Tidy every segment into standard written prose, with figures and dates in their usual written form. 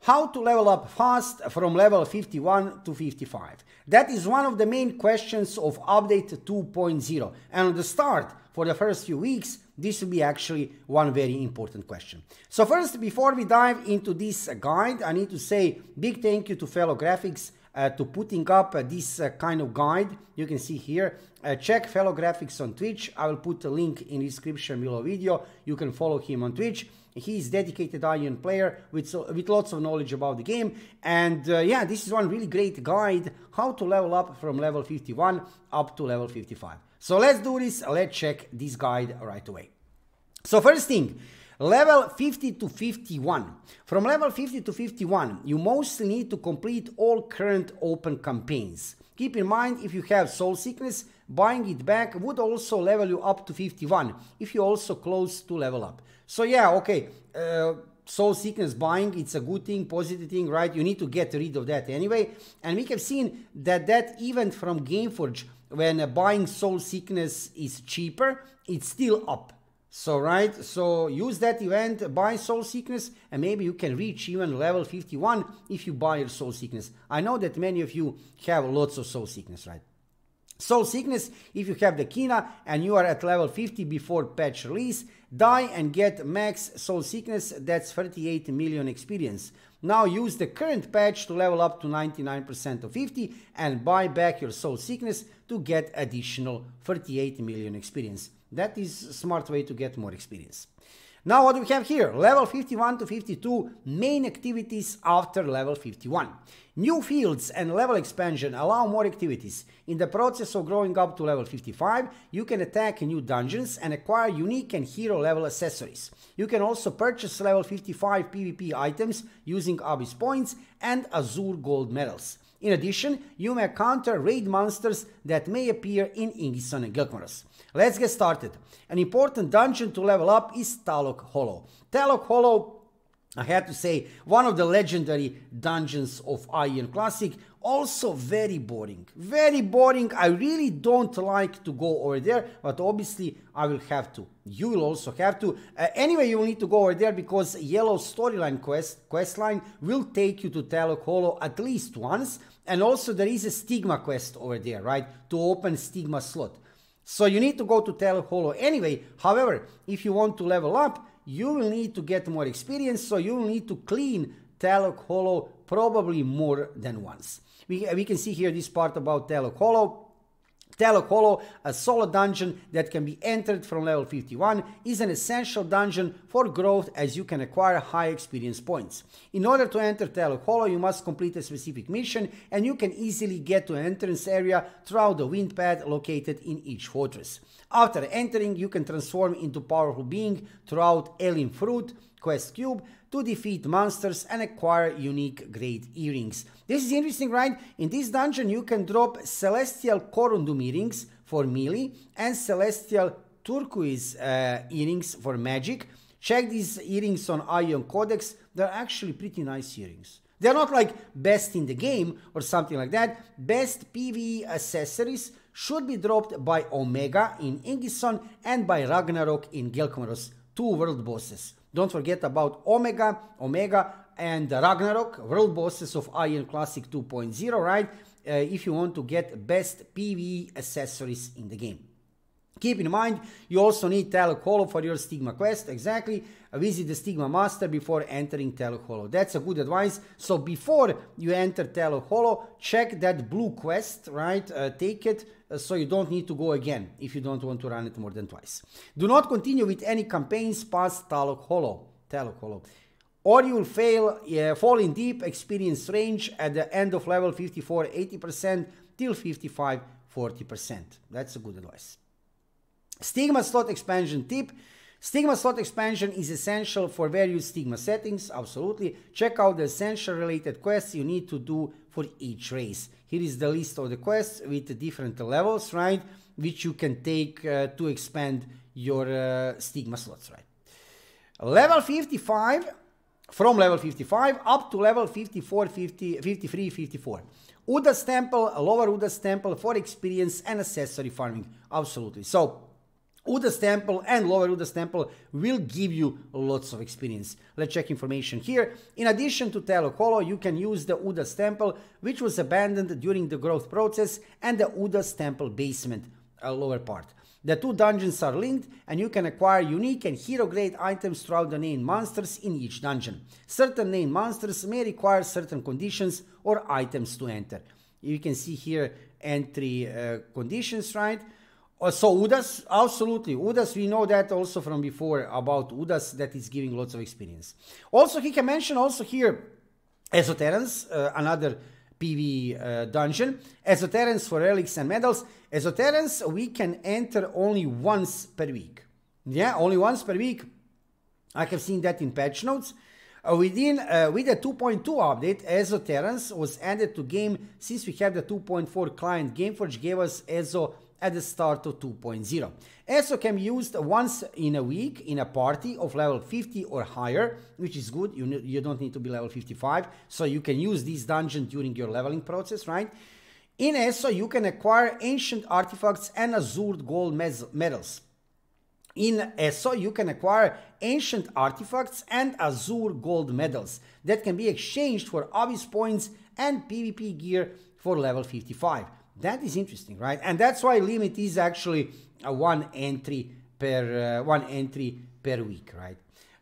How to level up fast from level 51 to 55. That is one of the main questions of update 2.0. And at the start, for the first few weeks, this will be actually one very important question. So first, before we dive into this guide, I need to say big thank you to Fellow Graphics to putting up this kind of guide. You can see here. Check Fellow Graphics on Twitch. I will put a link in the description below video. You can follow him on Twitch. He is dedicated Aion player with lots of knowledge about the game. And yeah, this is one really great guide how to level up from level 51 up to level 55. So let's do this. Let's check this guide right away. So first thing, level 50 to 51. From level 50 to 51, you mostly need to complete all current open campaigns. Keep in mind, if you have Soul Sickness, buying it back would also level you up to 51 if you're also close to level up. So yeah, okay, Soul Sickness buying, it's a good thing, positive thing, right? You need to get rid of that anyway. And we have seen that that event from Gameforge, when buying Soul Sickness is cheaper, it's still up. So right, so use that event, buy Soul Sickness, and maybe you can reach even level 51 if you buy your Soul Sickness. I know that many of you have lots of Soul Sickness, right? Soul Sickness, if you have the Kina and you are at level 50 before patch release, die and get max Soul Sickness, that's 38 million experience. Now use the current patch to level up to 99% of 50 and buy back your Soul Sickness to get additional 38 million experience. That is a smart way to get more experience. Now what do we have here? Level 51 to 52, main activities after level 51. New fields and level expansion allow more activities. In the process of growing up to level 55, you can attack new dungeons and acquire unique and hero level accessories. You can also purchase level 55 PvP items using Abyss points and Azure gold medals. In addition, you may counter raid monsters that may appear in Ingison and Gilkmaros. Let's get started. An important dungeon to level up is Talok Hollow. Talok Hollow, I have to say, one of the legendary dungeons of Aion Classic. Also very boring. Very boring. I really don't like to go over there, but obviously I will have to. You will also have to. Anyway, you will need to go over there because Yellow storyline quest line will take you to Talok Hollow at least once. And also there is a Stigma quest over there, right? To open Stigma slot. So you need to go to Talok Hollow anyway. However, if you want to level up, you will need to get more experience. So you will need to clean Talok Hollow probably more than once. We can see here this part about Talok Hollow. Talok Hollow, a solo dungeon that can be entered from level 51, is an essential dungeon for growth as you can acquire high experience points. In order to enter Talok Hollow, you must complete a specific mission, and you can easily get to an entrance area throughout the wind path located in each fortress. After entering, you can transform into powerful being throughout Elim Fruit quest cube to defeat monsters and acquire unique great earrings. This is interesting, right? In this dungeon you can drop celestial corundum earrings for melee and celestial turquoise earrings for magic. Check these earrings on Aion Codex. They're actually pretty nice earrings. They're not like best in the game or something like that. Best PvE accessories should be dropped by Omega in Ingison and by Ragnarok in Gilkmaros, two world bosses. Don't forget about Omega and Ragnarok, world bosses of Aion Classic 2.0, right? If you want to get best PvE accessories in the game. Keep in mind, you also need Talok Hollow for your Stigma quest, exactly. Visit the Stigma Master before entering Talok Hollow. That's a good advice. So before you enter Talok Hollow, check that blue quest, right? Take it so you don't need to go again if you don't want to run it more than twice. Do not continue with any campaigns past Talok Hollow. Or you will fall in deep experience range at the end of level 54 80% till 55 40%. That's a good advice. Stigma slot expansion tip. Stigma slot expansion is essential for various Stigma settings, absolutely. Check out the essential related quests you need to do for each race. Here is the list of the quests with different levels, right? Which you can take to expand your Stigma slots, right? Level 55, from level 55 up to level 54, 53, 54. Uda's Temple, Lower Uda's Temple for experience and accessory farming, absolutely. So, Uda's Temple and Lower Uda's Temple will give you lots of experience. Let's check information here. In addition to Talok Hollow, you can use the Uda's Temple, which was abandoned during the growth process, and the Uda's Temple basement, lower part. The two dungeons are linked, and you can acquire unique and hero-grade items throughout the named monsters in each dungeon. Certain named monsters may require certain conditions or items to enter. You can see here entry conditions, right? So Uda's, absolutely. Uda's, we know that also from before about Uda's, that is giving lots of experience. Also, he can mention also here Exoterrans, another PV dungeon. Exoterrans for relics and medals. Exoterrans we can enter only once per week. Yeah, only once per week. I have seen that in patch notes. With the 2.2 update, Exoterrans was added to game since we have the 2.4 client. Gameforge gave us Exo at the start of 2.0. ESO can be used once in a week in a party of level 50 or higher, which is good. You don't need to be level 55, so you can use this dungeon during your leveling process, right? In ESO, you can acquire ancient artifacts and azured gold medals. In ESO, you can acquire ancient artifacts and azure gold medals that can be exchanged for Abyss points and PvP gear for level 55. That is interesting, right? And that's why limit is actually one entry per week, right?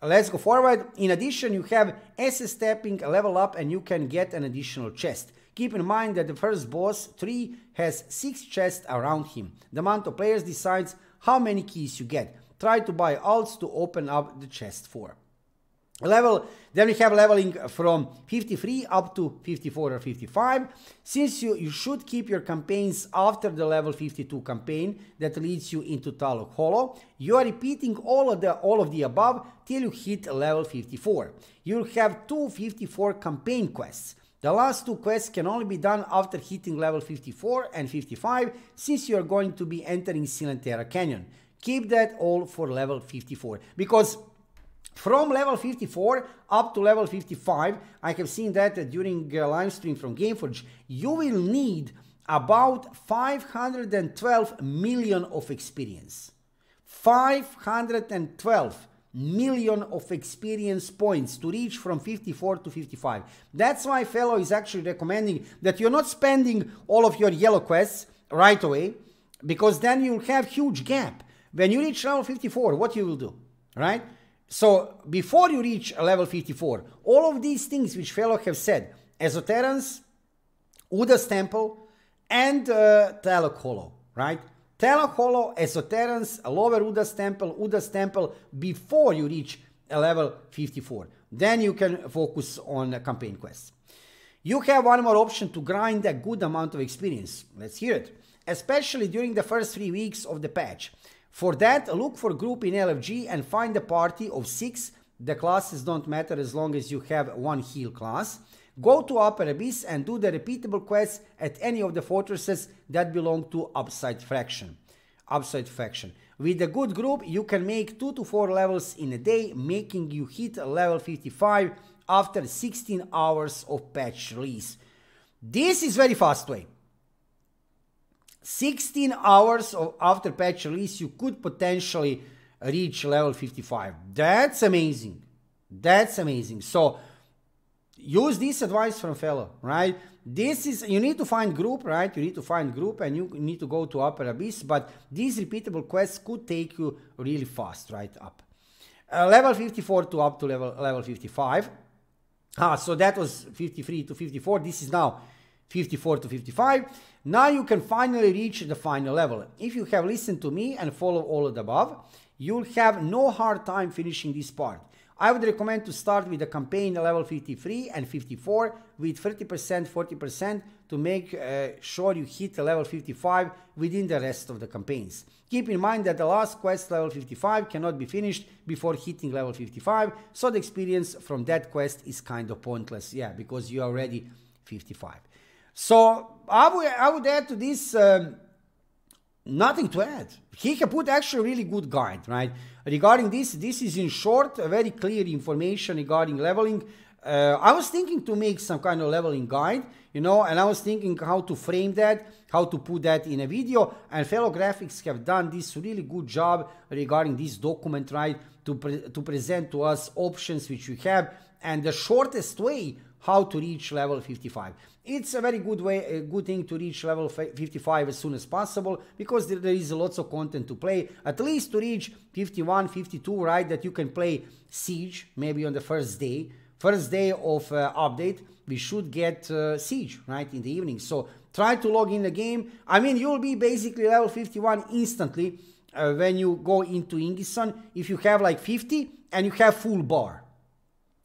Let's go forward. In addition, you have SS stepping, level up, and you can get an additional chest. Keep in mind that the first boss 3 has 6 chests around him. The amount of players decides how many keys you get. Try to buy alts to open up the chest 4. Then we have leveling from 53 up to 54 or 55. Since you should keep your campaigns after the level 52 campaign that leads you into Talok Hollow, you are repeating all of the above till you hit level 54. You'll have 2 54 campaign quests. The last 2 quests can only be done after hitting level 54 and 55, since you are going to be entering Silentera Canyon. Keep that all for level 54, because from level 54 up to level 55, I have seen that during live stream from Gameforge, you will need about 512 million of experience. 512 million of experience points to reach from 54 to 55. That's why Fellow is actually recommending that you're not spending all of your yellow quests right away, because then you'll have huge gap. When you reach level 54, what you will do, right? So before you reach level 54, all of these things which Fellow have said, Exoterrans, Uda's Temple, and Talok Hollow, right? Talok Hollow, Exoterrans, Lower Uda's Temple, before you reach level 54. Then you can focus on campaign quests. You have one more option to grind a good amount of experience. Let's hear it. Especially during the first 3 weeks of the patch. For that, look for group in LFG and find a party of 6. The classes don't matter as long as you have one heal class. Go to Upper Abyss and do the repeatable quests at any of the fortresses that belong to Upside Faction. With a good group, you can make 2 to 4 levels in a day, making you hit level 55 after 16 hours of patch release. This is very fast way. 16 hours after patch release, you could potentially reach level 55. That's amazing. That's amazing. So use this advice from Fellow, right? This is, you need to find group, right? You need to find group and you need to go to Upper Abyss, but these repeatable quests could take you really fast, right up. Level 54 to up to level 55. So that was 53 to 54. This is now 54 to 55. Now you can finally reach the final level. If you have listened to me and follow all of the above, you'll have no hard time finishing this part. I would recommend to start with the campaign level 53 and 54 with 30%, 40% to make sure you hit level 55 within the rest of the campaigns. Keep in mind that the last quest level 55 cannot be finished before hitting level 55, so the experience from that quest is kind of pointless, yeah, because you're already 55. So I would add to this, nothing to add. He can put actually a really good guide, right? Regarding this is in short, a very clear information regarding leveling. I was thinking to make some kind of leveling guide, you know, and I was thinking how to frame that, how to put that in a video, and Fellow Graphics have done this really good job regarding this document, right, to present to us options which we have and the shortest way how to reach level 55. It's a very good way, a good thing to reach level 55 as soon as possible, because there is lots of content to play, at least to reach 51, 52, right, that you can play Siege maybe on the first day of update. We should get Siege, right, in the evening. So try to log in the game. I mean, you'll be basically level 51 instantly when you go into Ingison if you have like 50 and you have full bar.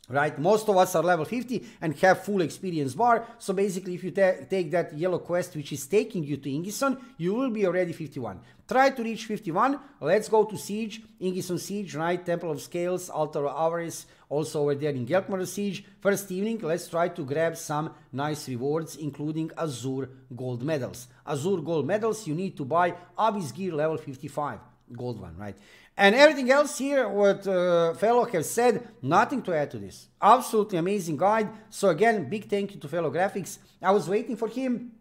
Right, most of us are level 50 and have full experience bar. So basically, if you take that yellow quest which is taking you to Ingison, you will be already 51. Try to reach 51. Let's go to Siege, Ingison Siege, right? Temple of Scales, Altar of Avarice, also over there in Gelkmar Siege. First evening, let's try to grab some nice rewards, including Azure Gold Medals. Azure Gold Medals, you need to buy Abyss Gear level 55, gold one, right? And everything else here, what Fellow have said, nothing to add to this. Absolutely amazing guide. So again, big thank you to Fellow Graphics. I was waiting for him.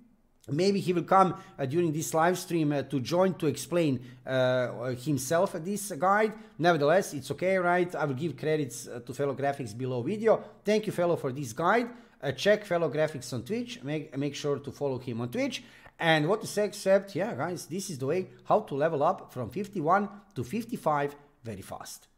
Maybe he will come during this live stream to join to explain himself this guide. Nevertheless, it's okay, right? I will give credits to Fellow Graphics below video. Thank you, Fellow, for this guide. Check Fellow Graphics on Twitch. Make sure to follow him on Twitch. And what to say except, yeah, guys, this is the way how to level up from 51 to 55 very fast.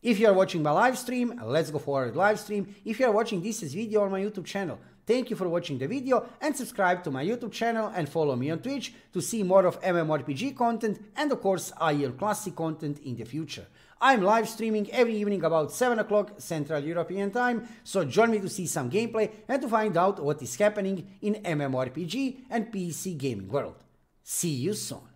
If you are watching my live stream, let's go forward live stream. If you are watching this as video on my YouTube channel, thank you for watching the video, and subscribe to my YouTube channel and follow me on Twitch to see more of MMORPG content and of course Aion Classic content in the future. I'm live streaming every evening about 7 o'clock Central European Time, so join me to see some gameplay and to find out what is happening in MMORPG and PC gaming world. See you soon.